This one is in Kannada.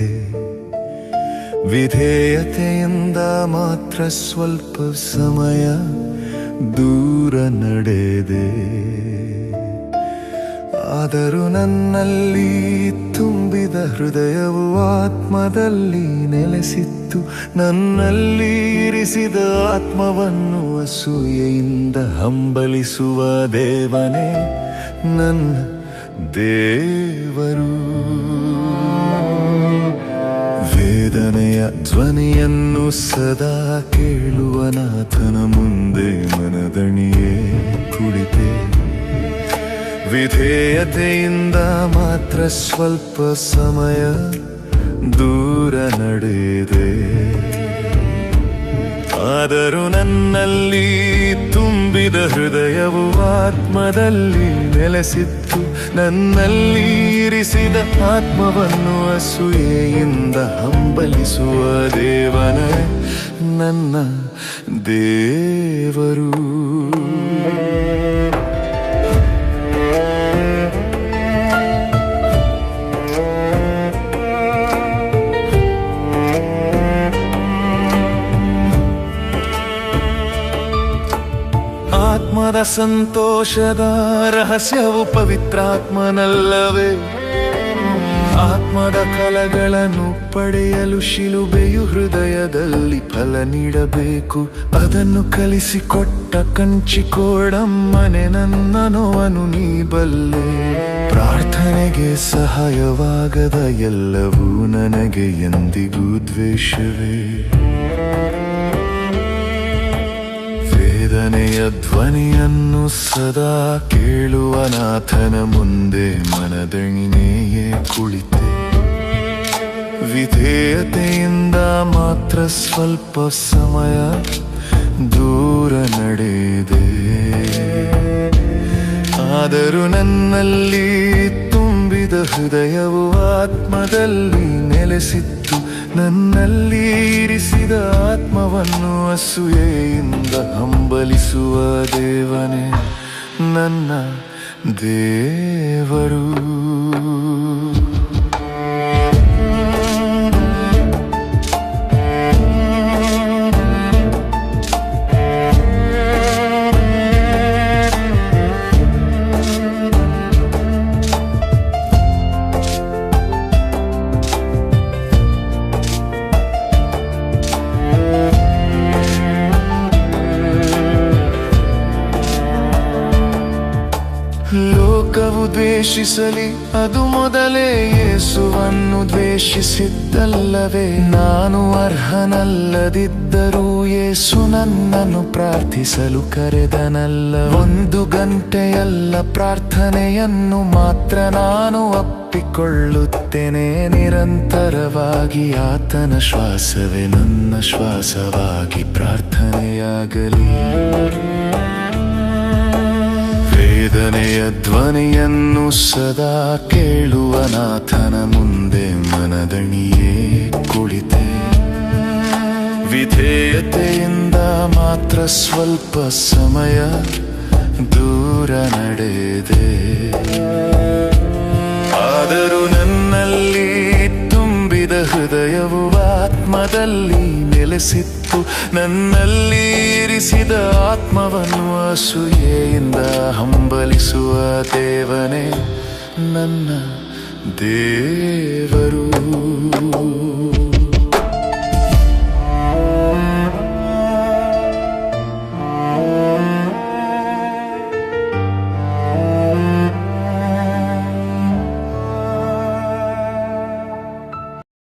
ಕುಳಿತೆ. ವಿಧೇಯತೆಯಿಂದ ಮಾತ್ರ ಸ್ವಲ್ಪ ಸಮಯ ದೂರ ನಡೆದೆ. ಆದರೂ ನನ್ನಲ್ಲಿ ತುಂಬಿದ ಹೃದಯವು ಆತ್ಮದಲ್ಲಿ ನೆಲೆಸಿತ್ತು. ನನ್ನಲ್ಲಿ ಇರಿಸಿದ ಆತ್ಮವನ್ನು ಅಸೂಯೆಯಿಂದ ಹಂಬಲಿಸುವ ದೇವನೇ ನನ್ನ ದೇವರು. ವೇದನೆಯ ಧ್ವನಿಯನ್ನು ಸದಾ ಕೇಳುವ ನಾಥನ ಮುಂದೆ ಮನದಣಿಯೇ ಕುಳಿತೆ. ವಿಧೇಯತೆಯಿಂದ ಮಾತ್ರ ಸ್ವಲ್ಪ ಸಮಯ ದೂರ ನಡೆದೆ. ಆದರೂ ನನ್ನಲ್ಲಿ ತುಂಬಿದ ಹೃದಯವು ಆತ್ಮದಲ್ಲಿ ನೆಲೆಸಿತ್ತು. ನನ್ನಲ್ಲಿ ಇರಿಸಿದ ಆತ್ಮವನ್ನು ಅಸೂಯೆಯಿಂದ ಹಂಬಲಿಸುವ ದೇವನೇ ನನ್ನ ದೇವರು. ಆತ್ಮದ ಸಂತೋಷದ ರಹಸ್ಯವು ಪವಿತ್ರಾತ್ಮನಲ್ಲವೇ? ಆತ್ಮದ ಫಲಗಳನ್ನು ಪಡೆಯಲು ಶಿಲುಬೆಯು ಹೃದಯದಲ್ಲಿ ಫಲ ನೀಡಬೇಕು. ಅದನ್ನು ಕಲಿಸಿಕೊಟ್ಟ ಕಂಚಿಕೋಡಮ್ಮನೆ ನನ್ನ ನೋವನ್ನು ನೀ ಬಲ್ಲೆ. ಪ್ರಾರ್ಥನೆಗೆ ಸಹಾಯವಾಗದ ಎಲ್ಲವೂ ನನಗೆ ಎಂದಿಗೂ ದ್ವೇಷವೇ. ವೇದನೆಯ ಧ್ವನಿಯನ್ನು ಸದಾ ಕೇಳುವ ನಾಥನ ಮುಂದೆ ಮನದಣಿಯೇ ಕುಳಿತೆ. ವಿಧೇಯತೆಯಿಂದ ಮಾತ್ರ ಸ್ವಲ್ಪ ಸಮಯ ದೂರ ನಡೆದೆ. ಆದರೂ ನನ್ನಲ್ಲಿ ತುಂಬಿದ ಹೃದಯವು ಆತ್ಮದಲ್ಲಿ ನೆಲೆಸಿತ್ತು. ನನ್ನಲ್ಲಿ ಇರಿಸಿದ ಆತ್ಮವನ್ನು ಅಸೂಯೆಯಿಂದ ಹಂಬಲಿಸುವ ದೇವನೇ ನನ್ನ ದೇವರು. ಲೋಕವು ದ್ವೇಷಿಸಲಿ, ಅದು ಮೊದಲೇ ಯೇಸುವನ್ನು ದ್ವೇಷಿಸಿದ್ದಲ್ಲವೇ? ನಾನು ಅರ್ಹನಲ್ಲದಿದ್ದರೂ ಯೇಸು ನನ್ನನ್ನು ಪ್ರಾರ್ಥಿಸಲು ಕರೆದನಲ್ಲ. 1 ಗಂಟೆಯಲ್ಲ, ಪ್ರಾರ್ಥನೆಯನ್ನು ಮಾತ್ರ ನಾನು ಒಪ್ಪಿಕೊಳ್ಳುತ್ತೇನೆ. ನಿರಂತರವಾಗಿ ಆತನ ಶ್ವಾಸವೇ ನನ್ನ ಶ್ವಾಸವಾಗಿ ಪ್ರಾರ್ಥನೆಯಾಗಲಿ. ವೇದನೆಯ ಧ್ವನಿಯನ್ನು ಸದಾ ಕೇಳುವ ನಾಥನ ಮುಂದೆ ಮನದಣಿಯೇ ಕುಳಿತೆ. ವಿಧೇಯತೆಯಿಂದ ಮಾತ್ರ ಸ್ವಲ್ಪ ಸಮಯ ದೂರ ನಡೆದೆ. ಆದರೂ ನನ್ನಲ್ಲಿ ತುಂಬಿದ ಹೃದಯವು ಆತ್ಮದಲ್ಲಿ ನೆಲೆಸಿತ್ತು. ನನ್ನಲ್ಲಿ ಇರಿಸಿದ ಆತ್ಮವನ್ನು ಅಸೂಯೆಯಿಂದ ಹಂಬಲಿಸುವ ದೇವನೇ ನನ್ನ ದೇವರು.